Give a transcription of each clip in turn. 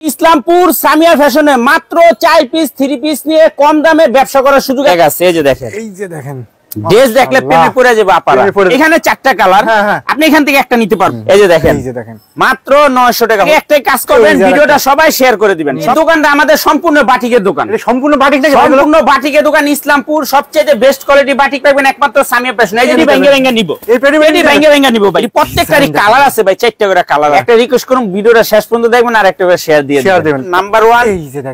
ইসলামপুর সামিয়া ফ্যাশনে মাত্র 4 piece 3 piece নিয়ে কম দামে ব্যবসা করার সুযোগ আছে। এই যে দেখেন ড্রেস দেখলে প্রেমে পড়ে যাবে আপনারা। এখানে 4টা কালার, আপনি এখান থেকে একটা নিতে পারবেন। এই যে দেখেন মাত্র 900 টাকা। একটাই কাজ করবেন, ভিডিওটা সবাই শেয়ার করে দিবেন। দোকানটা আমাদের সম্পূর্ণ বাটিকের দোকান, সম্পূর্ণ বাটিকের দোকান। ইসলামপুর সবচেয়ে বেস্ট কোয়ালিটি বাটিক পাবেন একমাত্র সামিয়া ফ্যাশন। এই যে ভেঙ্গে নিব, এই ভেঙ্গে নিব ভাই। প্রত্যেকটারই কালার আছে ভাই, 4টা করে কালার। একটা রিকোয়েস্ট করুন, ভিডিওটা শেষ পর্যন্ত দেখবেন আর একটা করে শেয়ার দিয়ে দিবেন। নাম্বার 1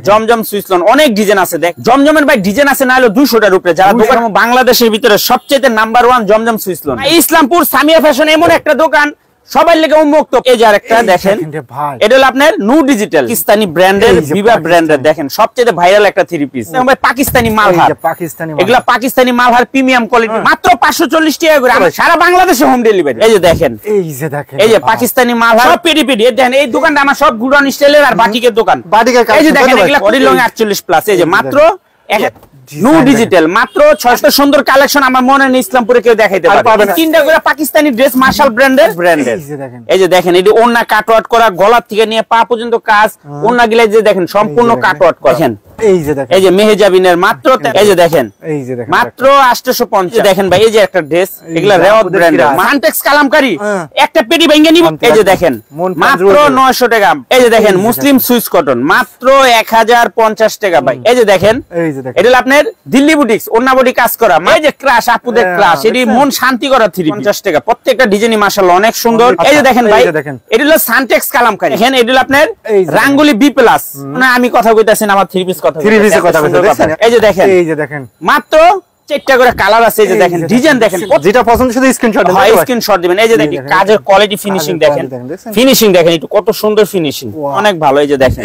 জমজম সুইসলন, অনেক ডিজাইন আছে। দেখ জমজমের ভাই ডিজাইন আছে না হলো 200টার উপরে। যারা দোকান বাংলাদেশের ভিতরে সবচেয়ে নাম্বার 1 জমজম সুইসলন। ইসলামপুর সামিয়া ফ্যাশন এমন একটা দোকান সবাই লেগে উন্মুক্ত। এই যে আরেকটা দেখেন, এটা হলো আপনার নু ডিজিটাল পাকিস্তানি ব্র্যান্ডের, বিবা ব্র্যান্ডের। দেখেন সবচেয়ে ভাইরাল একটা 3 পিস ভাই, পাকিস্তানি মালহার। এগুলা পাকিস্তানি মালহার প্রিমিয়াম কোয়ালিটি, মাত্র 540 টাকা করে সারা বাংলাদেশে হোম ডেলিভারি। এই যে দেখেন, এই যে পাকিস্তানি মালহার সব পেডি পেডি। দেখেন এই দোকানটা আমার সব গুডাউন স্টাইলের আর বাটিকের দোকান। এই যে দেখেন এগুলা বডি লং 48 প্লাস। এই যে মাত্র নু ডিজিটাল, মাত্র 600 সুন্দর কালেকশন। আমার মনে নেই ইসলামপুরে কেউ দেখাইতে পারবে না। 3টা করে পাকিস্তানি ড্রেস মার্শাল ব্র্যান্ডের। এই যে দেখেন এই যে ওন্না কাটওয়ার্ট করা, গলা থেকে নিয়ে পা পর্যন্ত কাজ। ওন্না গিলা যে দেখেন সম্পূর্ণ কাটওয়ার্ট করা। দেখেন এই যে মেহেজাবিনের মাত্র, এই যে দেখেন মাত্র 850। দেখেন ভাই এই যে একটা ড্রেস, এগুলা রেওয়াত ব্র্যান্ডের সানটেক্স কালামকারী। একটা পেটি ভেঙে নিব। এই যে দেখেন মাত্র 900 টাকা। এই যে দেখেন মুসলিম সুইস কটন, মাত্র 1050 টাকা ভাই। এই যে দেখেন এটা আপনার দিল্লি বুটিক্স, ওন্না বডি কাজ করা। এই যে ক্রাশ, আপুদের ক্রাশ, এটি মন শান্তি করা 350 টাকা। প্রত্যেকটা ডিজাইনই মাশাআল্লাহ অনেক সুন্দর। এই যে দেখেন ভাই এটা হলো সানটেক্স কালামকারী। দেখেন এটা হলো আপনার রাঙ্গুলি বি প্লাস। না আমি কথা কইতাছি না, আমার 3 পিস কথা। এই যে দেখেন মাত্র 4টা করে কালার আছে। এই যে দেখেন ডিজাইন দেখেন, যেটা পছন্দ শুধু স্ক্রিনশট দেন। স্ক্রিনশট দিবেন। এই যে দেখেন কাজের কোয়ালিটি, ফিনিশিং দেখেন, ফিনিশিং দেখেন একটু কত সুন্দর ফিনিশিং, অনেক ভালো। এই যে দেখেন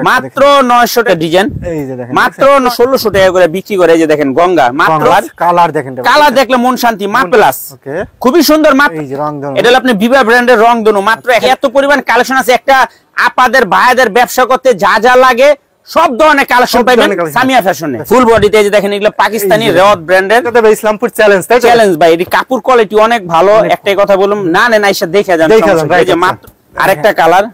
মাত্র 900 টাকা ডিজাইন, মাত্র 1600 টাকা করে বিক্রি করে। এই যে দেখেন গঙ্গা, মাত্র কালার দেখেন, কালার দেখলে মন শান্তি। মা প্লাস খুবই সুন্দর। মাত্র এটা হলো আপনি বিবা ব্র্যান্ডের রংধনু। মাত্র এত পরিমাণ কালেকশন আছে। একটা আপাদের ভাইদের ব্যবসা করতে যা যা লাগে সব ধরনের কালেকশন পাবেন সামিয়া ফ্যাশনে। ফুল বডিতে এই যে দেখেন এগুলো পাকিস্তানি রেওয়াত ব্র্যান্ডের। এটা ভাই ইসলামপুর চ্যালেঞ্জ, তাই চ্যালেঞ্জ ভাই। এই কাপড় কোয়ালিটি অনেক ভালো। একটাই কথা বলুন, না নেন আইসা দেখে যান। এই যে মাত্র আরেকটা কালার,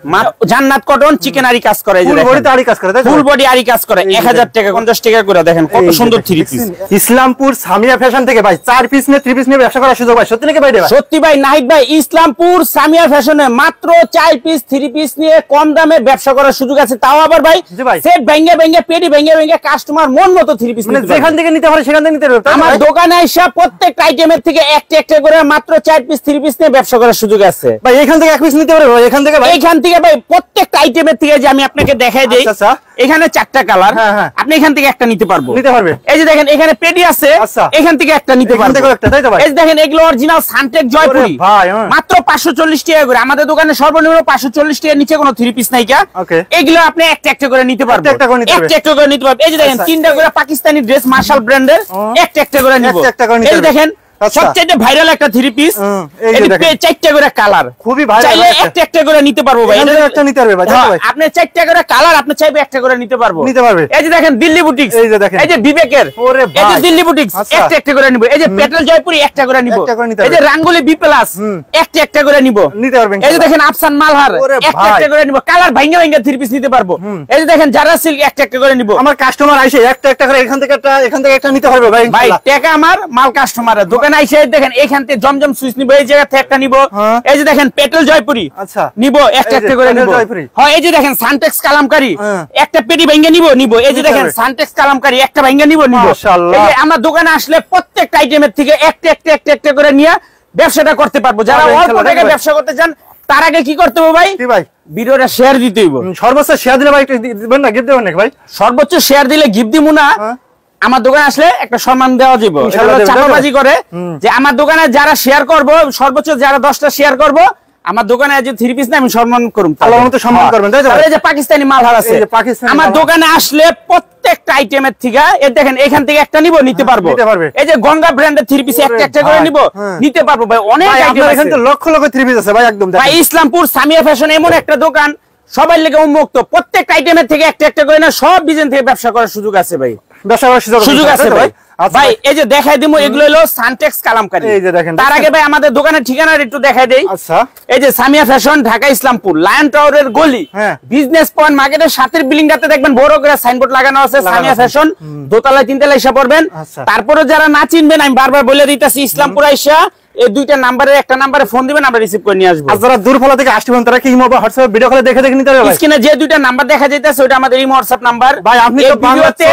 জান্নাত কটন চিকেন আরি কাজ করে। এই যে ফুল বডি আরি কাজ করে, ফুল বডি আরি কাজ করে। 1000 টাকা 50 টাকা করে। দেখেন কত সুন্দর 3 পিস। ইসলামপুর সামিয়া ফ্যাশন থেকে ভাই 4 পিস নিয়ে 3 পিস নিয়ে ব্যবসা করার সুযোগ ভাই। সত্যি নাকি ভাই? সত্যি ভাই নাহিদ ভাই, ইসলামপুর সামিয়া ফ্যাশনে মাত্র 4 পিস 3 পিস নিয়ে কম দামে ব্যবসা করার সুযোগ আছে। তাও আবার ভাই সেট ভেঙে পেডি ভেঙে কাস্টমার মন মতো 3 পিস মানে যেখান থেকে নিতে পারে সেখান থেকে নিতে পারবে। আমার দোকানে এসে প্রত্যেকটা আইটেমের থেকে একটা করে মাত্র 4 পিস 3 পিস নিয়ে ব্যবসা করার সুযোগ আছে ভাই। এখান থেকে এক পিস নিতে পারবে। এখান থেকে ভাই প্রত্যেকটা আইটেমের থেকে যে আমি আপনাকে দেখাই দেই, এখানে 4টা কালার, আপনি এখান থেকে একটা নিতে পারবো। এই যে দেখেন এখানে পেডি আছে, এখান থেকে একটা নিতে পারবো। এই যে দেখেন এগুলো অরিজিনাল সানটেক জয়পুরি, মাত্র 540 টাকা করে। আমাদের দোকানে সর্বনিম্ন 540 টাকার নিচে কোনো 3 পিস নাই। এগুলো আপনি একটা করে নিতে পারবেন, একটা করে নিতে পারবেন। এই যে দেখেন 3টা করে পাকিস্তানি ড্রেস মার্শাল ব্র্যান্ডের, একটা করে নিব। এই যে দেখেন সবচেয়ে ভাইরাল একটা 3 পিস, 4টা করে কালার, খুবই ভাইরাল। চাইলে একটা করে নিতে পারবো ভাই। একটা নিতে পারবে ভাই। আপনি 4টা করে কালার, আপনি চাইবে একটা করে নিতে পারবো। এই যে দেখেন দিল্লি বুটিক্স, এই যে বিবেকের, এই যে দিল্লি বুটিক্স একটা করে নিব। এই যে পেট্রোল জয়পুরি একটা করে নিব। এই যে রাঙ্গুলি বি প্লাস একটা করে নিব, নিতে পারবেন। এই যে দেখেন আফসান মালহার একটা করে নিব। কালার ভাঙা 3 পিস নিতে পারবো। এই যে দেখেন যারা সিল্ক একটা করে নিব। আমার কাস্টমার আইসে একটা করে এখান থেকে একটা নিতে পারবে ভাই। ভাই টাকা আমার, মাল কাস্টমারের। আইসে দেখেন এখান থেকে জমজম সুইচ নিব, এই জায়গা থেকে একটা নিব। এই যে দেখেন পেট্রোল জয়পুরি নিব, একটা করে নিব। হ্যাঁ এই যে দেখেন সানটেক্স কালামকারী একটা পেটি ভেঙে নিব। এই যে দেখেন সানটেক্স কালামকারী একটা ভেঙে নিব। মাশাআল্লাহ। এই যে আমার দোকানে আসলে প্রত্যেকটা আইটেমের থেকে একটা করে নিয়ে ব্যবসাটা করতে পারবো। যারা অল্প টাকা ব্যবসা করতে চান তার আগে কি করতে হবে ভাই? ভিডিওটা শেয়ার দিতে হইব। সর্বোচ্চ শেয়ার দিলে ভাই দিবেন না, গিফট দিবেন নাকি ভাই? সর্বোচ্চ শেয়ার দিলে গিফট দিব না, আমার দোকানে আসলে একটা সম্মান দেওয়া যাবে। চাপাবাজি করে যে আমার দোকানে যারা শেয়ার করব, সর্বোচ্চ যারা 10টা শেয়ার করব, আমার দোকানে যে 3 পিস না আমি সম্মান করব। আল্লাহর মতো সম্মান করবেন, তাই তো? এই যে পাকিস্তানি মালহার আছে, আমার দোকানে আসলে প্রত্যেকটা আইটেমের থেকে এই দেখেন এখান থেকে একটা নিতে পারবো। এই যে গঙ্গা ব্র্যান্ডের 3 পিস একটা করে নিতে পারবো ভাই। অনেক আইটেম আছে, এখানে তো লক্ষ 3 পিস আছে ভাই। একদম ভাই ইসলামপুর সামিয়া ফ্যাশন এমন একটা দোকান সবাই লেগে উন্মুক্ত। প্রত্যেকটা আইটেমের থেকে একটা করে না সব ডিজাইন থেকে ব্যবসা করার সুযোগ আছে ভাই। ব্যবসা করার সুযোগ আছে ভাই। ভাই এই যে দেখাই দিমু এগুলো হলো সানটেক্স কালামকারী। এই যে দেখেন, তার আগে ভাই আমাদের দোকানের ঠিকানা একটু দেখাই দেই। আচ্ছা, এই যে সামিয়া ফ্যাশন, ঢাকা ইসলামপুর লায়ন টাওয়ারের গলি, বিজনেস পয়েন্ট মার্কেটের সাথের বিল্ডিংটাতে দেখবেন বড় করে সাইনবোর্ড লাগানো আছে সামিয়া ফ্যাশন, দোতলায় তিনতলায় এসে পড়বেন। তারপরে যারা না চিনবেন আমি বারবার বলে দিতেছি, ইসলামপুর আইসা এই দুইটা নাম্বারের একটা নাম্বারে ফোন দিবেন, আমরা রিসিভ করে নিয়ে আসবো। আর যারা দূরপাল্লা থেকে আসবেন তারা কি ইমো বা হোয়াটসঅ্যাপ ভিডিও কলে দেখে নিতে পারবে। স্ক্রিনে যে দুইটা নাম্বার দেখা যাইতেছে ওটা আমাদের ইমো হোয়াটসঅ্যাপ নাম্বার। ভাই আপনি তো ভিডিওতে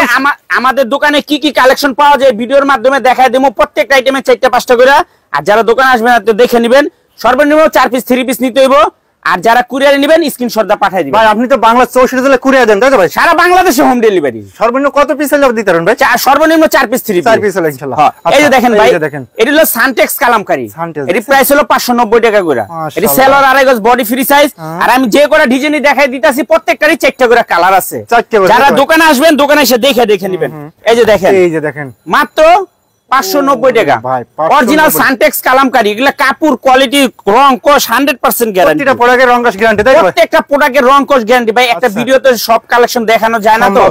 আমাদের দোকানে কি কি কালেকশন পাওয়া যায় ভিডিওর মাধ্যমে দেখায় দেবো, প্রত্যেকটা আইটেমে 4টা 5টা করে। আর যারা দোকানে আসবেন দেখে নেবেন, সর্বনিম্ন 4 পিস 3 পিস নিতে হইব। আর যারা কুরিয়ারে নেবেন স্ক্রিনশট দা পাঠিয়ে দিবেন। ভাই আপনি তো বাংলা 64 জেলা কুরিয়ার দেন তাই তো ভাই? সারা বাংলাদেশে হোম ডেলিভারি। সর্বনিম্ন কত পিস দিতে পারেন ভাই? সর্বনিম্ন 4 পিস 3 পিস। 4 পিস ইনশাআল্লাহ। এই যে দেখেন ভাই, এটা হলো সানটেক্স কালামকারী, এর প্রাইস হলো 590 টাকা করে। এটি সেলর আড়াই গজ বডি ফ্রি সাইজ। আর আমি যে কোটা ডিজাইনই দেখাই দিতাছি প্রত্যেকটারই 4টা করে কালার আছে। যারা দোকানে আসবেন দোকানে এসে দেখে নেবেন। এই যে দেখেন মাত্র 590 টাকা অরিজিনাল সানটেক্স কালামকারী। এগুলা কাপড় কোয়ালিটি রং কোশ 100% গ্যারান্টি। প্রত্যেকটা প্রোডাক্টের রং কোশ গ্যারান্টি তাই তো? প্রত্যেকটা প্রোডাক্টের রং কোশ গ্যারান্টি ভাই। একটা ভিডিওতে সব কালেকশন দেখানো যায় না, তো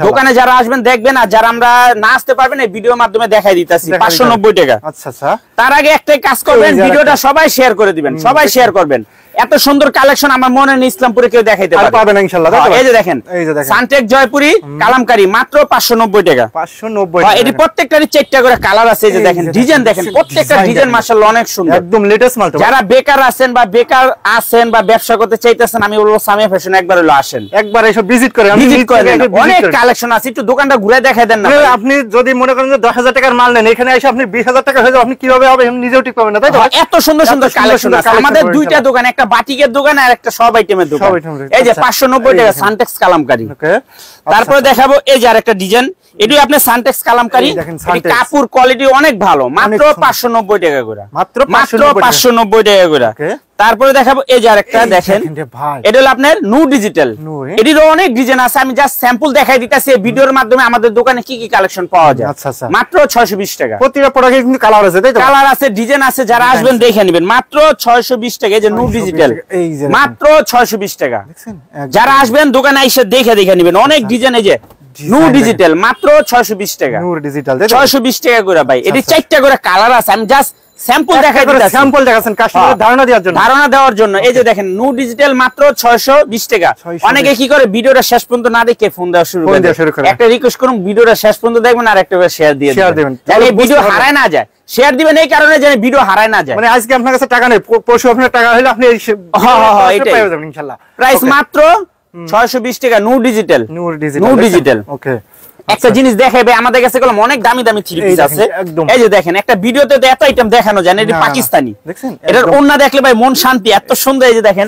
দোকানে যারা আসবেন দেখবেন। আর যারা আমরা না আসতে পারবেন এই ভিডিওর মাধ্যমে দেখাই দিতেছি 590 টাকা। আচ্ছা আচ্ছা। তার আগে একটাই কাজ করবেন, ভিডিওটা সবাই শেয়ার করে দিবেন, সবাই শেয়ার করবেন। এত সুন্দর কালেকশন আমার মনে নেই ইসলামপুরে কেউ দেখাইতে পারবে না ইনশাআল্লাহ। এই যে দেখেন সানটেক্স জয়পুরি কালামকারী মাত্র 590 টাকা। 590 টাকা। এটি প্রত্যেকটারই 4টা করে কালার আছে। এই যে দেখেন ডিজাইন দেখেন, প্রত্যেকটা ডিজাইন মাশাআল্লাহ অনেক সুন্দর, একদম লেটেস্ট মাল। যারা বেকার আছেন বা বেকার আছেন বা ব্যবসা করতে চাইতেছেন আমি বলবো সামিয়া ফ্যাশন একবার হলো আসেন, একবার এসে ভিজিট করেন। অনেক কালেকশন আছে, একটু দোকানটা ঘুরে দেখাই দেন না। আপনি যদি মনে করেন যে 10,000 টাকার মাল নেন, এখানে এসে আপনি 20,000 টাকা হয়ে যাবে, আপনি কিভাবে হবে নিজেও ঠিক পাবেন না তাই তো? এত সুন্দর সুন্দর কালেকশন আছে আমাদের। দুইটা দোকান, একটা বাটিকের দোকান আর একটা সব আইটেমের দোকান। এই যে 590 টাকা সানটেক্স কালামকারী। তারপরে দেখাবো এই যে আরেকটা ডিজাইন, এটি আপনার সানটেক্স কালামকারী। কাপড় কোয়ালিটি অনেক ভালো, মাত্র 590 টাকা করে। মাত্র 590 টাকা করে। তারপরে দেখাবো এই যে আরেকটা দেখেন, এটা হলো আপনার নু ডিজিটাল। এটিরও অনেক ডিজাইন আছে, আমি জাস্ট স্যাম্পল দেখাই দিতেছি ভিডিওর মাধ্যমে আমাদের দোকানে কি কি কালেকশন পাওয়া যায়। মাত্র 620 টাকা। প্রতিটা প্রোডাক্টে কিন্তু কালার আছে তাই তো? কালার আছে, ডিজাইন আছে, যারা আসবেন দেখে নেবেন। মাত্র 620 টাকা। এই যে নু ডিজিটাল মাত্র 620 টাকা। যারা আসবেন দোকানে এসে দেখে নেবেন, অনেক ডিজাইন। এই যে নু ডিজিটাল মাত্র 620 টাকা। নু ডিজিটাল 620 টাকা করে ভাই। এটি 4টা করে কালার আছে, আমি জাস্ট স্যাম্পল দেখাই দিচ্ছি, স্যাম্পল দেখাচ্ছেন কাস্টমারদের ধারণা দেওয়ার জন্য। এই যে দেখেন নু ডিজিটাল মাত্র 620 টাকা। অনেকে কি করে ভিডিওটা শেষ পর্যন্ত না দেখে ফোন দেওয়া শুরু করে। একটা রিকোয়েস্ট করুন, ভিডিওটা শেষ পর্যন্ত দেখবেন আর একটা শেয়ার দিয়ে দিবেন, যাতে ভিডিও হারায় না যায়। শেয়ার দিবেন এই কারণে যেন ভিডিও হারায় না যায়। মানে আজকে আপনার কাছে টাকা নেই, পরশু আপনার টাকা হলে আপনি এটাই ইনশাআল্লাহ। প্রাইস মাত্র 620 টাকা নু ডিজিটাল। ওকে। একটা জিনিস দেখাবে আমাদের কাছে গুলো অনেক দামি দামি থ্রি পিস আছে। এই যে দেখেন একটা ভিডিওতে তো এত আইটেম দেখানো যায় না, এটা পাকিস্তানি। এটার ওন্না দেখলে ভাই মন শান্তি, এত সুন্দর। এই যে দেখেন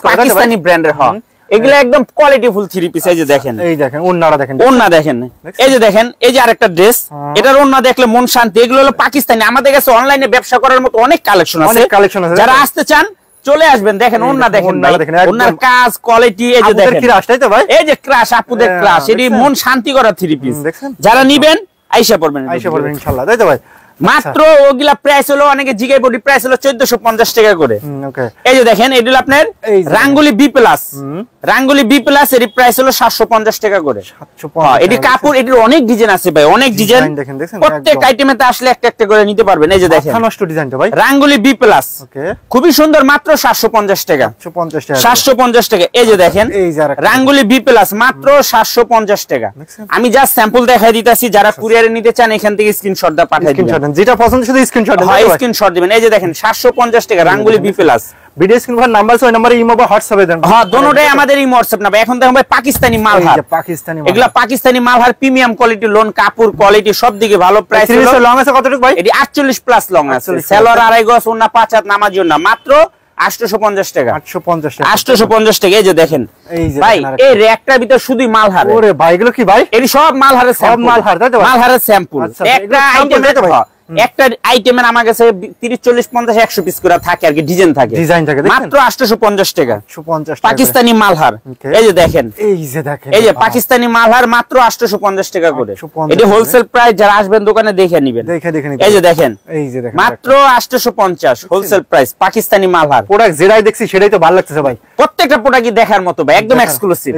পাকিস্তানি ব্র্যান্ডের, হয় এগুলো একদম কোয়ালিটিফুল থ্রি পিস। এই যে দেখেন, এই দেখেন ওন্নাটা দেখেন, ওন্না দেখেন। এই যে দেখেন এই যে আরেকটা ড্রেস, এটার ওন্না দেখলে মন শান্তি। এগুলো হলো পাকিস্তানি। আমাদের কাছে অনলাইনে ব্যবসা করার মতো অনেক কালেকশন আছে। যারা আসতে চান চলে আসবেন, দেখেন ওন্না দেখেন, ওন্নার কাজ কোয়ালিটি। এই যে দেখেন এই যে ক্রাশ, আপুদের ক্রাশ, এটি মন শান্তি করা থ্রি পিস। যারা নিবেন আইসা পড়বেন ইনশাআল্লাহ তাই তো ভাই? মাত্র ওগুলা প্রাইস হলো, অনেকে জিগাই বডি প্রাইস হলো 1450 টাকা করে। এই যে দেখেন এটা হলো আপনার রাঙ্গুলি বি প্লাস। রাঙ্গুলি বি প্লাস এর প্রাইস হলো 750 টাকা করে। এটি কাপড়, এটির অনেক ডিজাইন আছে ভাই, অনেক ডিজাইন। প্রত্যেক আইটেমেতে আসলে একটা একটা করে নিতে পারবেন। এই যে দেখেন নষ্ট ডিজাইনটা ভাই, রাঙ্গুলি বি প্লাস খুবই সুন্দর, মাত্র 750 টাকা। 750 টাকা। এই যে দেখেন রাঙ্গুলি বি প্লাস মাত্র 750 টাকা। আমি জাস্ট স্যাম্পল দেখাই দিতেছি, যারা কুরিয়ারে নিতে চান এখান থেকে স্ক্রিনশট দা পাঠিয়ে দিবেন, যেটা পছন্দ শুধু স্ক্রিনশট দিবেন। স্ক্রিনশট দিবেন। এই যে দেখেন 750 টাকা রাঙ্গুলি বি প্লাস। ভিডিও স্ক্রিন पर নাম্বার আছে, ওই নম্বরে ইমো বা হোয়াটসঅ্যাপে দেন। হ্যাঁ দোনোটাই আমাদের ইমো হোয়াটসঅ্যাপ না ভাই। এখন দেখেন ভাই পাকিস্তানি মালহার, এগুলা Pakistani Malhar premium quality, loan কাপড় কোয়ালিটি সব দিকে ভালো। প্রাইস হলো লং আছে কতটুকু ভাই? এটি 48 প্লাস লং আছে, সেলর আড়াই গজ, ওন্না 5 হাত নামার জন্য মাত্র 850 টাকা। 850 টাকা। এই যে দেখেন ভাই এই র‍্যাকটার ভিতর শুধুই মালহার। ওরে ভাই এগুলো কি ভাই? এটি সব মালহারের, সব মালহার তাই তো? মালহারের স্যাম্পল। একটা আইটেম একটা আইটেমের আমার কাছে 30 40 50 100 পিস করে থাকে আর কি, ডিজাইন থাকে মাত্র 850 টাকা। পাকিস্তানি মালহার এই যে দেখেন, এই যে পাকিস্তানি মালহার মাত্র 850 টাকা করে। এটা হোলসেল প্রাইস, যারা আসবেন দোকানে দেখে নেবেন। এই যে দেখেন মাত্র 850 wholesale price Pakistani Malhar. Product যেটাই দেখছি সেটাই তো ভালো লাগতেছে ভাই, প্রত্যেকটা প্রোডাক্টই দেখার মতো ভাই, একদম এক্সক্লুসিভ।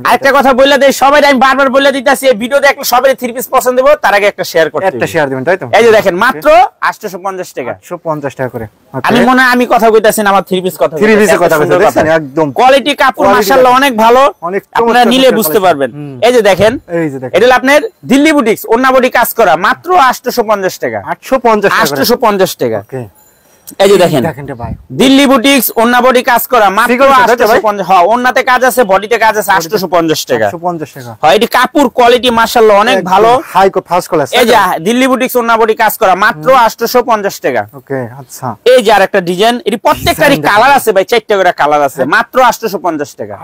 আরেকটা কথা বলে দেই, সবাই আমি বারবার বলে দিতেছি, এই ভিডিও দেখলে সবাই থ্রি পিস পছন্দ হবে, তার আগে একটা শেয়ার করতে, একটা শেয়ার দিবেন, তাই তো? এই যে দেখেন মাত্র 850 টাকা, 850 টাকা করে। আমি মনে হয় আমি কথা কইতাছি না, আমার থ্রি পিস কথা, থ্রি পিসের কথা বলছেন, একদম কোয়ালিটি কাপড় মাশাআল্লাহ অনেক ভালো, আপনারা নিলে বুঝতে পারবেন। এই যে দেখেন, এটা হলো আপনার দিল্লি বুটিক্স, ওন্না বডি কাজ করা, মাত্র 850 টাকা, 850 টাকা। এই যে দেখেন দিল্লি বুটিক্স, ওন্না বডি কাজ করা, মাত্র 850। হ্যাঁ, ওন্নাতে কাজ আছে, বডিতে কাজ আছে, 850 টাকা। হ্যাঁ, এটি কাপড় কোয়ালিটি মাশাআল্লাহ অনেক ভালো, হাই ফার্স্ট ক্লাস। এই যে দিল্লি বুটিক্স, ওন্না বডি কাজ করা, মাত্র 850 টাকা। ওকে, আচ্ছা। এই যে আরেকটা ডিজাইন, এটি প্রত্যেকটারই কালার আছে ভাই, 4টা করে কালার আছে, মাত্র 850 টাকা,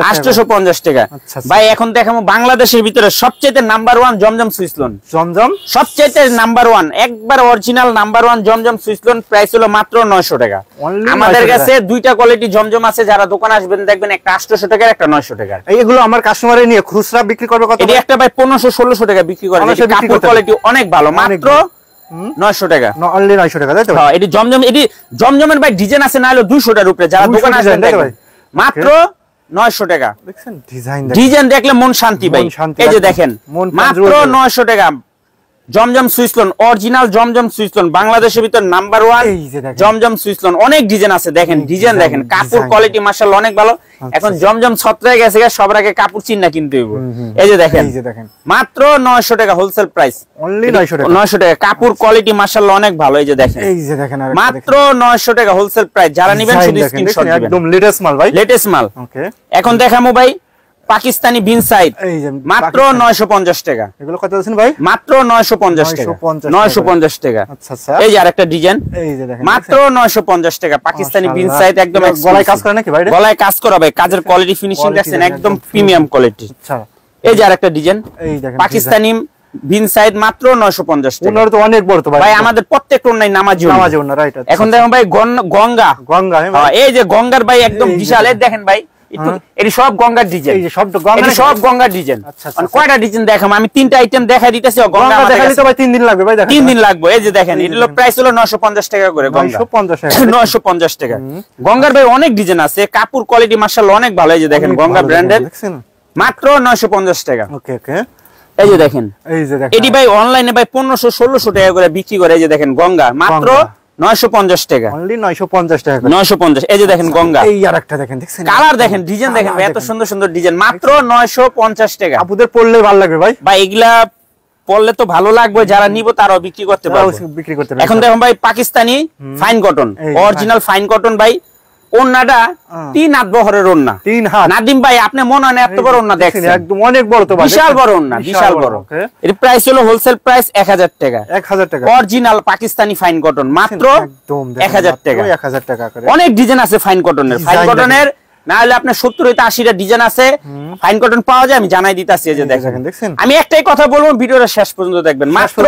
850 টাকা ভাই। এখন দেখাবো বাংলাদেশের ভিতরে সবচেয়ে নাম্বার 1 জমজম সুইসলন, জমজম সবচেয়ে নাম্বার 1, একবার অরিজিনাল নাম্বার 1 জমজম সুইসলন, প্রাইস মাত্র 900 টাকা। আমাদের কাছে দুইটা কোয়ালিটি জমজম আছে, যারা দোকানে আসবেন দেখবেন, একটা 800 টাকা, একটা 900 টাকা। এইগুলো আমার কাস্টমারে নিয়ে খুচরা বিক্রি করবে কত? এটা একটা ভাই 1500-1600 টাকা বিক্রি করে, কাপড় কোয়ালিটি অনেক ভালো, মাত্র 900 টাকা, অনলি 900 টাকা, তাই তো? হ্যাঁ, এটি জমজম, এটি জমজমের ভাই ডিজাইন আছে না হলো 200 টাকার উপরে, যারা দোকানে আসবেন দেখবেন মাত্র 900 টাকা। দেখছেন ডিজাইন দেখলে মন শান্তি ভাই। এই যে দেখেন মাত্র 900 টাকা জমজম সুইসলন, অরিজিনাল জমজম সুইসলন, বাংলাদেশের ভিতর নাম্বার 1 জমজম সুইসলন। অনেক ডিজাইন আছে, দেখেন ডিজাইন দেখেন, কাপড় কোয়ালিটি মাশাআল্লাহ অনেক ভালো। এখন জমজম ছত্রায় গেছে, সবার আগে কাপড় চিন্না কিনতে হইব। এই যে দেখেন মাত্র 900 টাকা হোলসেল প্রাইস, অনলি 900 টাকা, 900 টাকা। কাপড় কোয়ালিটি মাশাআল্লাহ অনেক ভালো। এই যে দেখেন, মাত্র 900 টাকা হোলসেল প্রাইস। যারা নেবেন শুধু স্ক্রিনশট দিবেন, একদম লেটেস্ট মাল ভাই, লেটেস্ট মাল। ওকে, এখন দেখামু ভাই পাকিস্তানি বিন সাইড, মাত্র 950 টাকা। এগুলো কত আছেন ভাই? মাত্র 950 টাকা, 950 টাকা। আচ্ছা আচ্ছা, এই যে আরেকটা ডিজাইন, এই যে দেখেন মাত্র 950 টাকা পাকিস্তানি বিন সাইড, একদম গলায় কাজ করে নাকি ভাই? গলায় কাজ করা ভাই, কাজের কোয়ালিটি ফিনিশিং দেখছেন, একদম প্রিমিয়াম কোয়ালিটি। আচ্ছা, এই যে আরেকটা ডিজাইন, এই দেখেন পাকিস্তানি বিন সাইড, মাত্র 950 টাকা। ওনার তো অনেক বড় তো ভাই, ভাই আমাদের প্রত্যেক ওন্নাই নামাজি ওন্না, রাইট। এখন দেখেন ভাই গঙ্গা, হ্যাঁ এই যে গঙ্গার ভাই একদম বিশাল, এই দেখেন ভাই এটি সব গঙ্গার ডিজাইন, এই যে সব গঙ্গার ডিজাইন। কয়টা ডিজাইন দেখাম আমি? 3টা আইটেম দেখাই দিতেছি। গঙ্গা দেখাইলে তো ভাই 3 দিন লাগবে ভাই, দেখেন 3 দিন লাগবে। এই যে দেখেন, এর প্রাইস হলো 950 টাকা করে, গঙ্গা 950 টাকা। গঙ্গার ভাই অনেক ডিজাইন আছে, কাপড় কোয়ালিটি মাশাআল্লাহ অনেক ভালো। এই যে দেখেন গঙ্গা ব্র্যান্ডের, মাত্র 950 টাকা। ওকে ওকে, এই যে দেখেন, এটি ভাই অনলাইনে ভাই 1500-1600 টাকা করে বিক্রি করে। এই যে দেখেন গঙ্গা, মাত্র 950 টাকা, অনলি 950 টাকা, 950। এই যে দেখেন গঙ্গা, এই আরেকটা দেখেন, দেখছেন কালার দেখেন, ডিজাইন দেখেন ভাই, এত সুন্দর সুন্দর ডিজাইন, মাত্র 950 টাকা। আপুদের পরলে ভালো লাগবে ভাই, ভাই এগুলা পরলে তো ভালো লাগবে, যারা নিব তারাও বিক্রি করতে পারবে, বিক্রি করতে পারবে। এখন দেখুন ভাই Pakistani fine cotton, original fine cotton ভাই, ওন্নাটা 3 হাত বহরের ওন্না, 3 হাত। নাদিম ভাই আপনি মনে হয় এত বড় ওন্না দেখছেন, একদম অনেক বড় তো ভাই, বিশাল বড় ওন্না, বিশাল বড়। এর প্রাইস হলো হোলসেল প্রাইস 1000 টাকা, 1000 টাকা। অরিজিনাল পাকিস্তানি ফাইন কটন, মাত্র 1000 টাকা, 1000 টাকা করে। অনেক ডিজাইন আছে ফাইন কটনের, ফাইন কটনের না হলে আপনার 70-80টা ডিজাইন আছে, ফাইন কটন পাওয়া যায়, আমি জানাই দিতাছি। এই যে দেখেন, আমি একটাই কথা বলবো, ভিডিওটা শেষ পর্যন্ত দেখবেন, মাত্র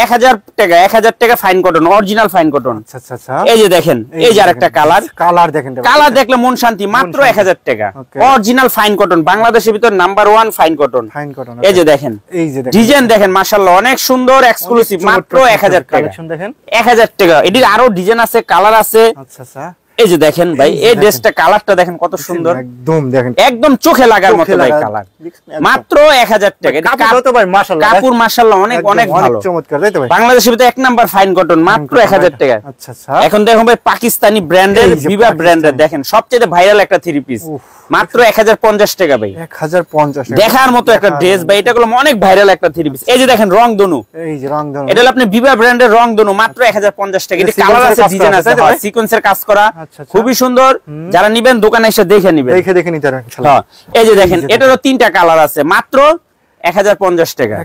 1000 টাকা, 1000 টাকা fine cotton, original fine cotton. আচ্ছা আচ্ছা, এই যে দেখেন, এই যে আরেকটা কালার, কালার দেখেন, কালার দেখলে মন শান্তি, মাত্র 1000 টাকা, অরিজিনাল ফাইন কটন, বাংলাদেশের ভিতর number 1 fine cotton, fine cotton. এই যে দেখেন, এই যে ডিজাইন দেখেন মাশাআল্লাহ অনেক সুন্দর, এক্সক্লুসিভ, মাত্র 1000 টাকা, দেখেন 1000 টাকা। এটির আরো ডিজাইন আছে, কালার আছে। আচ্ছা আচ্ছা, এই যে দেখেন ভাই, এই ড্রেসটা কালারটা দেখেন কত সুন্দর, একদম দেখেন, একদম চোখে লাগার মতো ভাই কালার, মাত্র 1000 টাকা। কাপড় তো ভাই মাশাআল্লাহ, কাপড় মাশাআল্লাহ অনেক অনেক ভালো, চমৎকার, তাই তো ভাই? বাংলাদেশের ভিতরে 1 নাম্বার ফাইন কটন, মাত্র 1000 টাকা। আচ্ছা আচ্ছা, এখন দেখুন ভাই পাকিস্তানি ব্র্যান্ডের, বিবা ব্র্যান্ডের, দেখেন সবচেয়ে ভাইরাল একটা থ্রি পিস, মাত্র 1050 টাকা ভাই, 1050 টাকা। দেখার মতো একটা ড্রেস ভাই, এটা হলো অনেক ভাইরাল একটা থ্রি পিস। এই যে দেখেন রংধনু, এই যে রংধনু, এটা হলো আপনি বিবা ব্র্যান্ডের রংধনু, মাত্র 1050 টাকা। এটা কালার আছে, ডিজাইন আছে, সিকোয়েন্সের কাজ করা, খুবই সুন্দর। যারা নিবেন দোকানে এসে দেখে নিবেন, দেখে নিতে পারবেন ইনশাআল্লাহ। এই যে দেখেন, এটারও 3টা কালার আছে, মাত্র 1050 টাকা,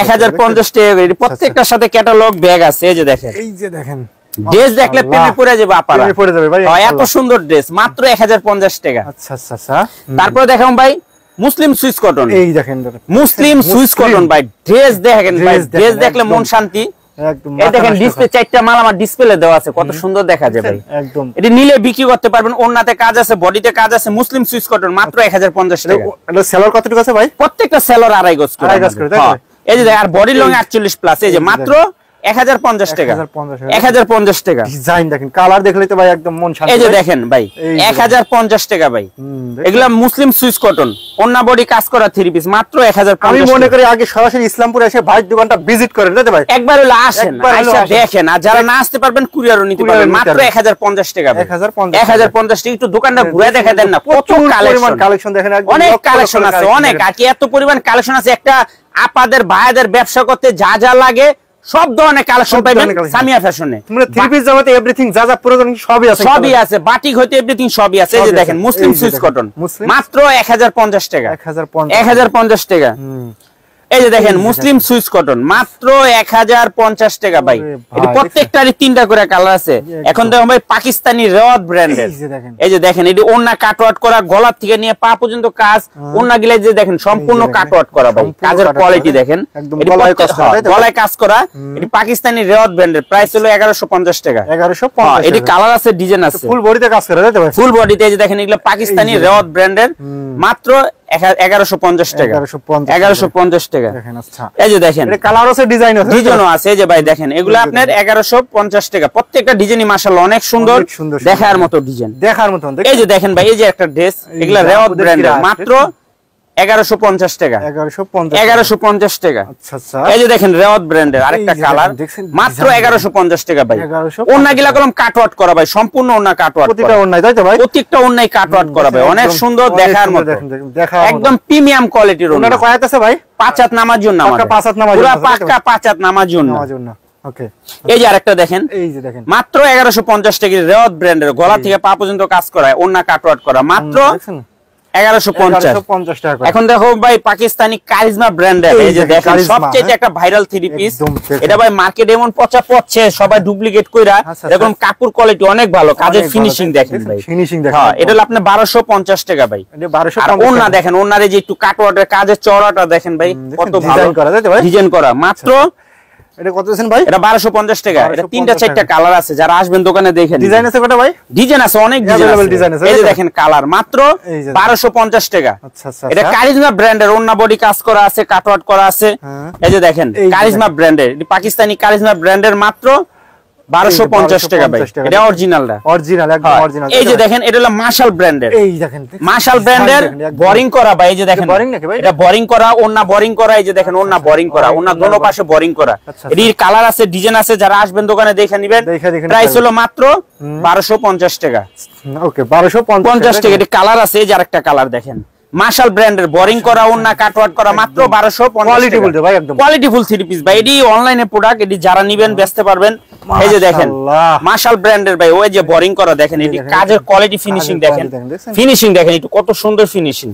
1050 টাকা। প্রত্যেকটার সাথে ক্যাটালগ ব্যাগ আছে। এই যে দেখেন, এই যে দেখেন, ড্রেস দেখলে প্রেমে পড়ে যাবে আপনারা, প্রেমে পড়ে যাবে ভাই, এত সুন্দর ড্রেস, মাত্র 1050 টাকা। আচ্ছা আচ্ছা, তারপরে দেখাম ভাই মুসলিম সুইস কটন, এই দেখেন মুসলিম সুইস কটন ভাই, ড্রেস দেখেন ভাই, ড্রেস দেখলে মন শান্তি, একদম এই দেখেন ডিসপ্লে চারটা মাল আমার ডিসপ্লে দেওয়া আছে, কত সুন্দর দেখা যায় ভাই। একদম এটা নিলে বিক্রি করতে পারবেন। ওন্নাতে কাজ আছে, বডিতে কাজ আছে, মুসলিম সুইস কটন মাত্র 1050 টাকা। এটা সেলর কতটুকু আছে ভাই? প্রত্যেকটা সেলর আড়াই গজ করে। হ্যাঁ এই যে আর বডি লং 48 প্লাস, এই যে মাত্র 1050 টাকা। 1050 টাকা। ডিজাইন দেখেন, কালার দেখলেই তো ভাই একদম মন শান্তি। এই যে দেখেন ভাই 1050 টাকা ভাই। এগুলা মুসলিম সুইস কটন, ওন্না বডি কাজ করা থ্রি পিস মাত্র 1050। আমি মনে করি আগে সরাসরি ইসলামপুরে এসে ভাই দোকানটা ভিজিট করেন না ভাই, একবার হলো আসেন, আইসা দেখেন, আর যারা না আসতে পারবেন কুরিয়ারও নিতে পারবেন মাত্র 1050 টাকা। 1050 টাকা। একটু দোকানটা ঘুরে দেখা দেন না, প্রচুর কালেকশন দেখেন, অনেক কালেকশন আছে, অনেক। আর কি এত পরিমাণ কালেকশন আছে, একটা আপাদের ভাইদের ব্যবসা করতে যা যা লাগে সব ধরনের কালেকশন পাবেন সামিয়া ফ্যাশনে। মানে থ্রি পিস জগতে এভরিথিং যা যা প্রয়োজন সবই আছে, সবই আছে, বাটিক হইতে এভরিথিং সবই আছে। এই যে দেখেন মুসলিম সুইস কটন মাত্র 1050 টাকা। 1050 টাকা। এই যে দেখেন মুসলিম সুইস কটন মাত্র 1050 টাকা ভাই। এটা প্রত্যেকটারই তিনটা করে কালার আছে। এখন দেখুন ভাই পাকিস্তানি রেওয়াত ব্র্যান্ডের। এই যে দেখেন এটি ওন্না কাটওয়ার্ক করা, গলা থেকে নিয়ে পা পর্যন্ত কাজ। ওন্না গিলা যে দেখেন সম্পূর্ণ কাটওয়ার্ক করা ভাই, কাজের কোয়ালিটি দেখেন, গলায় কাজ করা। এটি পাকিস্তানি রেওয়াত ব্র্যান্ডের, প্রাইস হলো 1150 টাকা। 1150। এটি কালার আছে, ডিজাইন আছে, ফুল বডিতে কাজ করে তাই তো ভাই? ফুল বডিতে। এই যে দেখেন এগুলো পাকিস্তানি রেওয়াত ব্র্যান্ডের, মাত্র 1150 টাকা। 1150 টাকা। এই যে দেখেন কালার আছে, ডিজাইন আছে, ডিজাইনও আছে। এই যে ভাই দেখেন এগুলো আপনার 1150 টাকা। প্রত্যেকটা ডিজাইনই মাশাআল্লাহ অনেক সুন্দর, দেখার মতো ডিজাইন, দেখার মতো। এই যে দেখেন ভাই এই যে একটা ড্রেস, এগুলো রেওয়াত ব্র্যান্ডের, মাত্র 1150 টাকা। 1150 টাকা। আচ্ছা আচ্ছা। এই যে দেখেন রেওয়াত ব্র্যান্ডের আরেকটা কালার, মাত্র 1150 টাকা ভাই। ওন্না গিলা কলম কাটওয়ার্ক করা ভাই, সম্পূর্ণ ওন্না কাটওয়ার্ক করা, প্রতিটা ওন্নায় তাই তো ভাই? প্রত্যেকটা ওন্নায় কাটওয়ার্ক করা ভাই, অনেক সুন্দর, দেখার মতো, একদম প্রিমিয়াম কোয়ালিটির ওন্না। ওন্নাটা কয়হাত আছে ভাই? 5 হাত নামার জন্য, পাক্কা 5 হাত নামার জন্য, পুরো পাক্কা 5 হাত নামার জন্য। ওকে। এই যে আরেকটা দেখেন, এই যে দেখেন মাত্র 1150 টাকা, রেওয়াত ব্র্যান্ডের, গলা থেকে পা পর্যন্ত কাজ করা, ওন্না কাটওয়ার্ক করা, মাত্র 1150 টাকা। এখন দেখো ভাই পাকিস্তানি কারিজমা ব্র্যান্ডের, এই যে দেখেন সবচেয়ে একটা ভাইরাল থ্রি পিস। এটা ভাই মার্কেটে এমন পচা পড়ছে, সবাই ডুপ্লিকেট কইরা। এরকম কাপড় কোয়ালিটি অনেক ভালো, কাজের ফিনিশিং দেখেন ভাই, ফিনিশিং দেখেন। হ্যাঁ এটা হলো আপনার 1250 টাকা ভাই। আর ওন্না দেখেন, ওন্নারে যে একটু কাটওয়ার্কের কাজের চওড়াটা দেখেন ভাই, কত ভালো ডিজাইন করা। মাত্র এটা কত দিবেন ভাই? এটা 1250 টাকা। এটা তিনটা চারটা কালার আছে, যারা আসবেন দোকানে দেখেন। ডিজাইন আছে কত ভাই? ডিজাইন আছে, অনেক ডিজাইন আছে। এই যে দেখেন কালার, মাত্র 1250 টাকা। আচ্ছা আচ্ছা। এটা কারিজমা ব্র্যান্ডের, ওন্না বডি কাজ করা আছে, কাটওয়ার্ক করা আছে। এই যে দেখেন কারিজমা ব্র্যান্ডের, এটা পাকিস্তানি কারিজমা ব্র্যান্ডের, মাত্র 1250 টাকা ভাই। এটা অরিজিনালটা, অরিজিনাল একদম অরিজিনাল। এই যে দেখেন এটা হলো মার্শাল ব্র্যান্ডের। এই দেখেন মার্শাল ব্র্যান্ডের, বোরিং করা ভাই। এই যে দেখেন এটা বোরিং করা, ওন্না বোরিং করা। এই যে দেখেন ওন্না বোরিং করা, ওন্না দোনো পাশে বোরিং করা। এর কালার আছে, ডিজাইন আছে, যারা আসবেন দোকানে দেখে নেবেন। প্রাইস হলো মাত্র 1250 টাকা। ওকে 1250 টাকা। এটা কালার আছে, এই যে আরেকটা কালার দেখেন, মার্শাল ব্র্যান্ডের, বোরিং করা, ওন্না কাটওয়ার্ক করা, মাত্র 1250 কোয়ালিটি বলতে ভাই, একদম কোয়ালিটিফুল থ্রি পিস ভাই। এটি অনলাইনে প্রোডাক্ট, এটি যারা নেবেন বেচতে পারবেন। এই যে দেখেন মার্শাল ব্র্যান্ডের ভাই, ওই যে বোরিং করা দেখেন, এটি কাজের কোয়ালিটি, ফিনিশিং দেখেন, ফিনিশিং দেখেন একটু কত সুন্দর ফিনিশিং।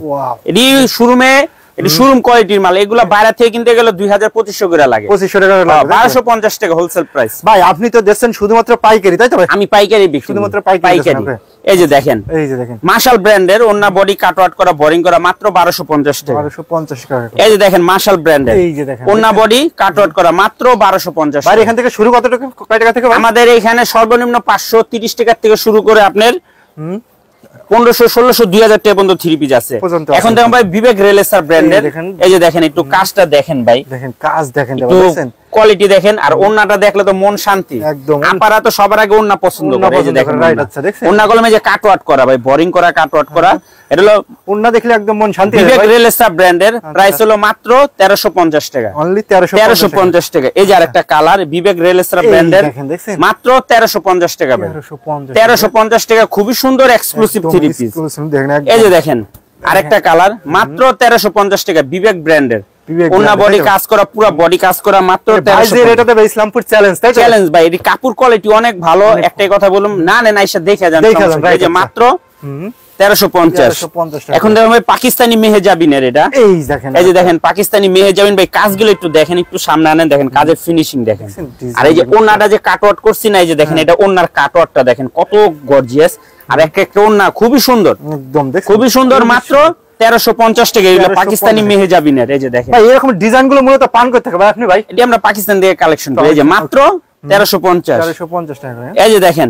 এটি শোরুমে, এটি শোরুম কোয়ালিটির মাল। এগুলা বাইরে থেকে কিনতে গেলে 2000-2500 করে লাগে। 2500 টাকা লাগে, 1250 টাকা হোলসেল প্রাইস ভাই। আপনি তো দেখছেন শুধুমাত্র পাইকারি তাই তো ভাই? আমি পাইকারি বিক্রি, শুধুমাত্র পাইকারি। এই যে দেখেন, এই যে দেখেন মার্শাল ব্র্যান্ডের, ওন্না বডি কাটওয়ার্ক করা, বোরিং করা, মাত্র 1250 টাকা। 1250 টাকা। এই যে দেখেন মার্শাল ব্র্যান্ডের, এই যে দেখেন ওন্না বডি কাটওয়ার্ক করা, মাত্র 1250 ভাই। এখান থেকে শুরু কত টাকা, কয় টাকা থেকে? আমাদের এখানে সর্বনিম্ন 530 টাকা থেকে শুরু করে আপনার 1500, 1600, 2000 টাকা পর্যন্ত থ্রি পিস আছে। এখন দেখেন ভাই বিবেক রেলেসার ব্র্যান্ডের, এই যে দেখেন একটু কাজটা দেখেন ভাই, দেখেন কাজ দেখেন, কোয়ালিটি দেখেন। আর ওন্নাটা দেখলে তো মন শান্তি, একদম। আপনারা তো সবার আগে ওন্না পছন্দ করে। এই যে দেখেন ওন্না কলমে যে কাটওয়ার্ক করা ভাই, বোরিং করা, কাটওয়ার্ক করা, এটা হলো ওন্না দেখলে একদম মন শান্তি। বিবেক রেলেসার ব্র্যান্ডের, প্রাইস হলো মাত্র 1350 টাকা। অনলি 1350 টাকা। এই যে আরেকটা কালার, বিবেক রেলেসার ব্র্যান্ডের, মাত্র 1350 টাকা ভাই। 1350 টাকা, খুবই সুন্দর এক্সক্লুসিভ থ্রি পিস। এই যে দেখেন আরেকটা কালার, মাত্র 1350 টাকা, বিবেক ব্র্যান্ডের, ওন্না বডি কাজ করা, পুরো বডি কাজ করা, মাত্র 1350। এটাতে ভাই ইসলামপুর চ্যালেঞ্জ তাই তো? চ্যালেঞ্জ ভাই। এর কাপড় কোয়ালিটি অনেক ভালো। একটাই কথা বলুন, না নেন আইসা দেখে যান। এই যে মাত্র 1350। এখন দেখেন ভাই পাকিস্তানি মেহেজাবিনের, এটা এই যে দেখেন পাকিস্তানি মেহেজাবিন ভাই, কাজগুলো একটু দেখেন, একটু সামনে আনেন, দেখেন কাজের ফিনিশিং দেখেন। আর এই যে ওন্নাটা যে কাটওয়ার্ক করছি না, এই যে দেখেন এটা ওন্নার কাটওয়ার্কটা দেখেন কত গর্জিয়াস। আর একটা ওন্না খুবই সুন্দর, একদম খুবই সুন্দর, মাত্র 1350 টাকা। এগুলো পাকিস্তানি মেহজাবিনের। এই যে দেখেন ভাই এরকম ডিজাইন গুলো মূলত পান করতে থাকে ভাই আপনি ভাই? এটি আমরা পাকিস্তান থেকে কালেকশন করি। এই যে মাত্র 1350 টাকা। এই যে দেখেন,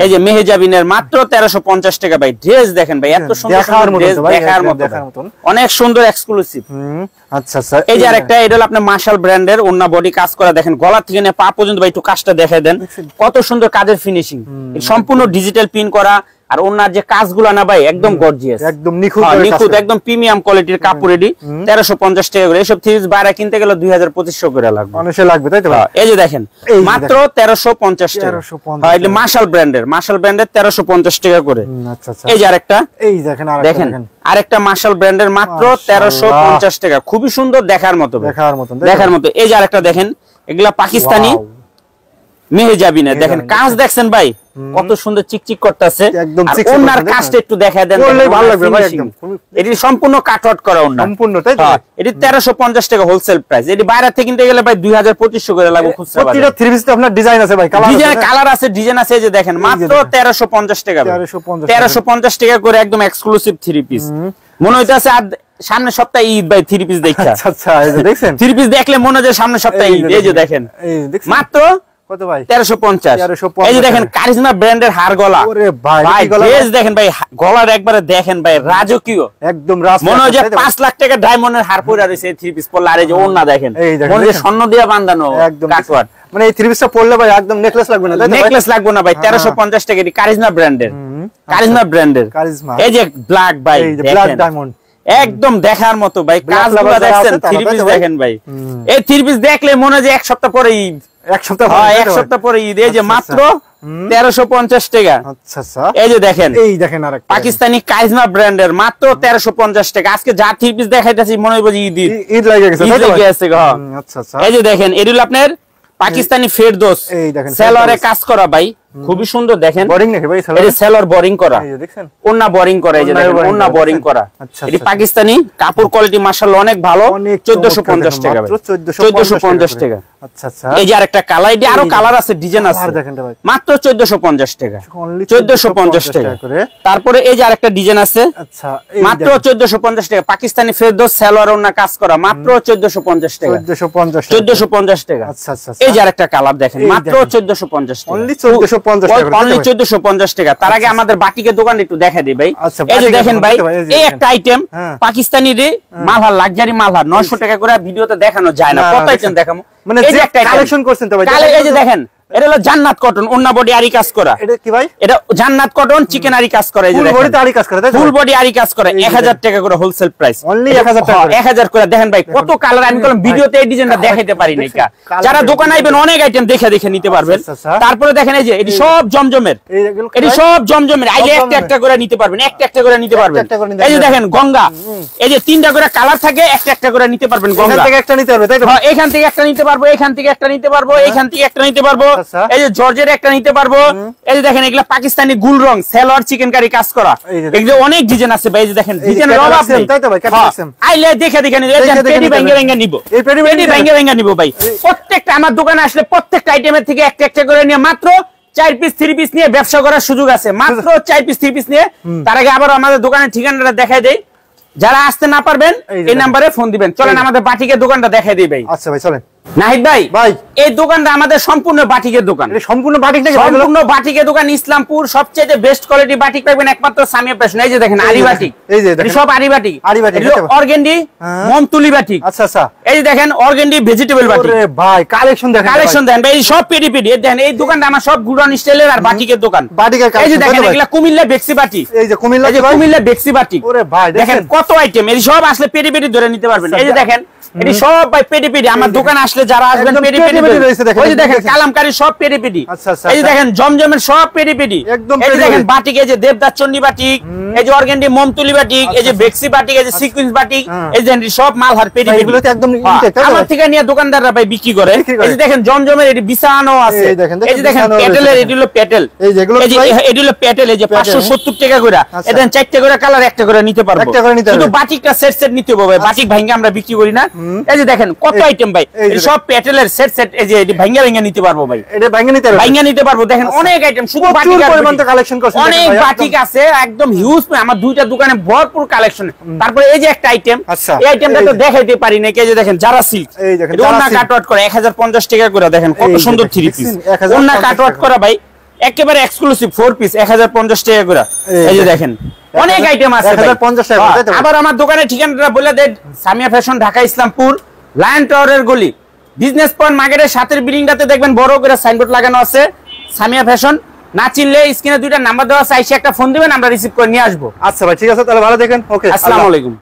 এই যে মেহজাবিনের মাত্র 1350 টাকা ভাই। ড্রেস দেখেন ভাই, এত সুন্দর ড্রেস, দেখার মতো, অনেক সুন্দর এক্সক্লুসিভ। আচ্ছা আচ্ছা। এই যে আরেকটা, এটা হলো আপনার মার্শাল ব্র্যান্ডের, ওন্না বডি কাজ করা, দেখেন গলা থেকে নিয়ে পা পর্যন্ত ভাই একটু কাজটা দেখায় দেন, কত সুন্দর কাজের ফিনিশিং, সম্পূর্ণ ডিজিটাল প্রিন্ট করা। আর ওনার যে কাজগুলো না ভাই একদম গর্জিয়াস, একদম নিখুঁত, একদম প্রিমিয়াম কোয়ালিটির কাপড়। রেডি 1350 টাকা করে। এইসব থ্রিজ বাইরে কিনতে গেলে 2500 করে লাগবে, অনেক লাগবে তাই তো? এই যে দেখেন মাত্র 1350 টাকা। হ্যাঁ, এটা মার্শাল ব্র্যান্ডের 1350 টাকা করে। আচ্ছা আচ্ছা। এই যে আরেকটা, এই দেখেন আরেকটা মার্শাল ব্র্যান্ডের মাত্র 1350 টাকা, খুবই সুন্দর, দেখার মতো। এই যে আরেকটা দেখেন, এগুলা পাকিস্তানি মেহজাবিনের, দেখেন কাজ দেখছেন ভাই কত সুন্দর চিকচিক করতেছে। ওনার কাজটা একটু দেখায় দেন, ভালো লাগবে ভাই। একদম এটি সম্পূর্ণ কাট আউট করা ওনা, সম্পূর্ণ তাই তো? এটি 1350 টাকা হোলসেল প্রাইস। এটি বাইরে থেকে কিনতে গেলে ভাই 2500 করে লাগবে খুচরা। প্রতিটা থ্রি পিসে আপনার ডিজাইন আছে ভাই, কালার আছে, ডিজাইন আছে। এই যে দেখেন মাত্র 1350 টাকা, 1350 টাকা করে একদম এক্সক্লুসিভ থ্রি পিস। মনে হইতাছে আর সামনে সপ্তাহে ঈদ ভাই, থ্রি পিস দেখছেন? আচ্ছা, এই যে দেখছেন থ্রি পিস দেখলে মনে হয় সামনে সপ্তাহে ঈদ। এই যে দেখেন মাত্র কত ভাই? 1350। এই যে দেখেন কারিজমা ব্র্যান্ডের হার গলা। ওরে ভাই ড্রেস দেখেন ভাই, গলার একবারে দেখেন ভাই রাজকীয়, একদম মনে হয় যে 5 লাখ টাকা ডায়মন্ডের হার পরে রয়েছে থ্রি পিস পরলে। আর এই যে ওন্না দেখেন, মনে হয় স্বর্ণ দিয়ে বাঁধানো কাটওয়ার্ক। মানে এই থ্রি পিসটা পরলে ভাই একদম নেকলেস লাগবে না, নেকলেস লাগবে না ভাই। 1350 টাকা। এটি কারিজমা ব্র্যান্ডের, কারিজমা ব্র্যান্ডের। এই যে ব্ল্যাক ভাই, ব্ল্যাক ডায়মন্ড, একদম দেখার মতো ভাই। কাজগুলো দেখছেন, থ্রি পিস দেখেন ভাই, এই থ্রি পিস দেখলে মনে হয় যে এক সপ্তাহ পরে ঈদ, এক সপ্তাহ পরে ঈদ। এই যে মাত্র 1350 টাকা। আচ্ছা আচ্ছা। এই যে দেখেন, এই দেখেন আরেকটা পাকিস্তানি কারিজমা ব্র্যান্ডের মাত্র 1350 টাকা। আজকে যা থ্রি পিস দেখাইতেছি মনে হয় ঈদ লাগে গেছে। আচ্ছা আচ্ছা। এই যে দেখেন, এগুলো আপনার পাকিস্তানি ফেরদৌস সেলরে কাজ করা ভাই, খুবই সুন্দর। দেখেন বোরিং নাকি ভাই? এই সেলর বোরিং করা, এই যে দেখেন ওন্না বোরিং করা। এই যে দেখেন ওন্না বোরিং করা। এটি পাকিস্তানি কাপড় কোয়ালিটি মাশাআল্লাহ অনেক ভালো। 1450 টাকা, 1450 টাকা। আচ্ছা আচ্ছা। এই যে আরেকটা কালার, এটি আরো কালার আছে, ডিজাইন আছে, মাত্র 1450 টাকা, 1450 টাকা করে। তারপরে এই যে আরেকটা ডিজাইন আছে, আচ্ছা মাত্র 1450 টাকা। পাকিস্তানি ফেরদৌস সেলর ওন্না কাজ করা, মাত্র 1450 টাকা, 1450 টাকা। আচ্ছা আচ্ছা। এই যে আরেকটা কালার দেখেন, মাত্র 1450 টাকা, অনলি 1450 টাকা। তার আগে আমাদের বাটিকের দোকান একটু দেখা দিই ভাই। এই যে দেখেন ভাই, এই একটা আইটেম পাকিস্তানি রে মালহার, লাক্সারি মালহার 900 টাকা করে ভিডিওতে দেখানো যায় না। কত আইটেম দেখামু, মানে এই যে একটা কালেকশন করছেন তো ভাই। এই যে দেখেন, এটা হলো জান্নাত কটন, ওন্না বডি আরি কাজ করা। এটা কি ভাই? এটা জান্নাত কটন চিকেন আরি কাজ করা। এই যে ফুল বডি আরি কাজ করা, ফুল বডি আরি কাজ করা। 1000 টাকা করে হোলসেল প্রাইস, অনলি 1000 টাকা, 1000 করে। দেখেন ভাই কত কালার, আমি কোন ভিডিওতে এই ডিজাইনটা দেখাইতে পারি না। যারা দোকানে আইবেন অনেক আইটেম দেখে দেখে নিতে পারবেন। তারপরে দেখেন এই যে এটি সব জমজমের, এটি সব জমজমের। আইলে একটা একটা করে নিতে পারবেন, একটা একটা করে নিতে পারবেন। এই যে দেখেন গঙ্গা, এই যে 3টা করে কালার থাকে, একটা একটা করে নিতে পারবেন। গঙ্গা থেকে একটা নিতে পারবে তাই তো? হ্যাঁ, এখান থেকে একটা নিতে পারবো, এখান থেকে একটা নিতে পারবো, এখান থেকে একটা নিতে পারবো। এই যে জর্জের একটা নিতে পারবো। এই যে দেখেন এগুলা পাকিস্তানি গুল রং সেলর চিকেন কারি কাজ করা। এগুলো অনেক ডিজাইন আছে ভাই। এই যে দেখেন ডিজাইনের অভাব নেই তাই তো ভাই? আইলে দেখে দেখে নিব, এই পেডি ভাঙ্গে ভাঙ্গে নিব, এই পেডি ভাঙ্গে ভাঙ্গে নিব ভাই। প্রত্যেকটা আমার দোকানে আসলে প্রত্যেকটা আইটেমের থেকে একটা একটা করে নিয়ে মাত্র 4 পিস 3 পিস নিয়ে ব্যবসা করার সুযোগ আছে, মাত্র 4 পিস 3 পিস নিয়ে। তার আগে আবার আমাদের দোকানের ঠিকানাটা দেখাই দেই, যারা আসতে না পারবেন এই নাম্বারে ফোন দিবেন। চলেন আমাদের বাটিকের দোকানটা দেখাই দিই ভাই। আচ্ছা ভাই চলেন। নাহিদ ভাই, এই দোকানটা আমাদের সম্পূর্ণ বাটিকের দোকান। সম্পূর্ণ বাটিক নাকি? সম্পূর্ণ বাটিকের দোকান, ইসলামপুর। সবচেয়ে বেস্ট কোয়ালিটি বাটিক পাবেন একমাত্র সামিয়া ফ্যাশন। এই যে দেখেন আরি বাটিক, এই যে দেখেন সব আরি বাটিক, অর্গেন্ডি মমতুলি বাটিক। আচ্ছা আচ্ছা। এই যে দেখেন অর্গেন্ডি ভেজিটেবল বাটিক। আরে ভাই কালেকশন দেখেন, কালেকশন দেখেন ভাই, সব পেডি পেডি। এই দেখেন এই দোকানটা আমার সব গুডন স্টাইলের আর বাটিকের দোকান। বাটিকের কালেকশন এই যে দেখেন, এগুলা কুমিল্লা বেক্সি বাটিক। এই যে কুমিল্লা বেক্সি বাটিক। ওরে ভাই দেখেন কত আইটেম, এই সব আসলে পেডি পেডি ধরে নিতে পারবেন। এই যে দেখেন এটি সব ভাই পেডি পেডি। আমার দোকানে আসলে যারা আসবেন পেডি পেডি রয়েছে। দেখেন ওই যে দেখেন কালামকারী সব পেডি পেডি। এই যে দেখেন জমজমের সব পেডি পেডি। এই যে দেখেন বাটিক, এই যে দেবদাস চন্ডী বাটিক, এই যে অর্গেন্ডি মমতুলি বাটিক, এই যে বেক্সি বাটিক, এই যে সিকোয়েন্স বাটিক। এই যে সব মালহার পেডি পেডি, এগুলো তো একদম আমার থেকে নিয়ে দোকানদাররা ভাই বিক্রি করে। এই যে দেখেন জমজমের এটি বিছানো আছে। এই যে দেখেন পেটেলের, এটি হলো পেটেল। এই যে এটি হলো পেটেল। এই যে 570 টাকা করে। এটা 4টা করে কালার, একটা করে নিতে পারবো। শুধু বাটিকটা সেট সেট নিতে হবে, বাটিক ভাঙে আমরা বিক্রি করি না। এই যে দেখেন কত আইটেম ভাই, সব পেটেলের সেট সেট। এই যে এটি ভাঙা ভাঙা নিতে পারবো ভাই, এটা ভাঙা নিতে পারবো দেখেন অনেক আইটেম, শুধু প্রচুর পরিমাণ তো কালেকশন করছেন, অনেক বাটিক আছে একদম হিউজ, আমার দুইটা দোকানে ভরপুর কালেকশন। তারপরে এই যে একটা আইটেম, এই আইটেমটা তো দেখাইতে পারি না, এই যে দেখেন জারা সিল্ক, ওন্না কাটওয়ার্ক করা 1050 টাকা করে, দেখেন কত সুন্দর থ্রি পিস, ওন্না কাটওয়ার্ক করা ভাই একেবারে এক্সক্লুসিভ 4 পিস 1050 টাকা করে। এই যে দেখেন অনেক আইটেম আছে 1050 টাকা। আবার আমার দোকানের ঠিকানাটা বলে দেন, সামিয়া ফ্যাশন, ঢাকা ইসলামপুর, লায়ন টাওয়ারের গলি, বিজনেস পয়েন্ট মার্কেটের সাথের বিল্ডিংটাতে দেখবেন বড় করে সাইনবোর্ড লাগানো আছে সামিয়া ফ্যাশন। না চিনলে স্ক্রিনে দুইটা নাম্বার দেওয়া আছে, আইসা একটা ফোন দিবেন, আমরা রিসিভ করে নিয়ে আসবো। আচ্ছা ভাই ঠিক আছে, তাহলে ভালো দেখেন। ওকে, আসসালামু আলাইকুম।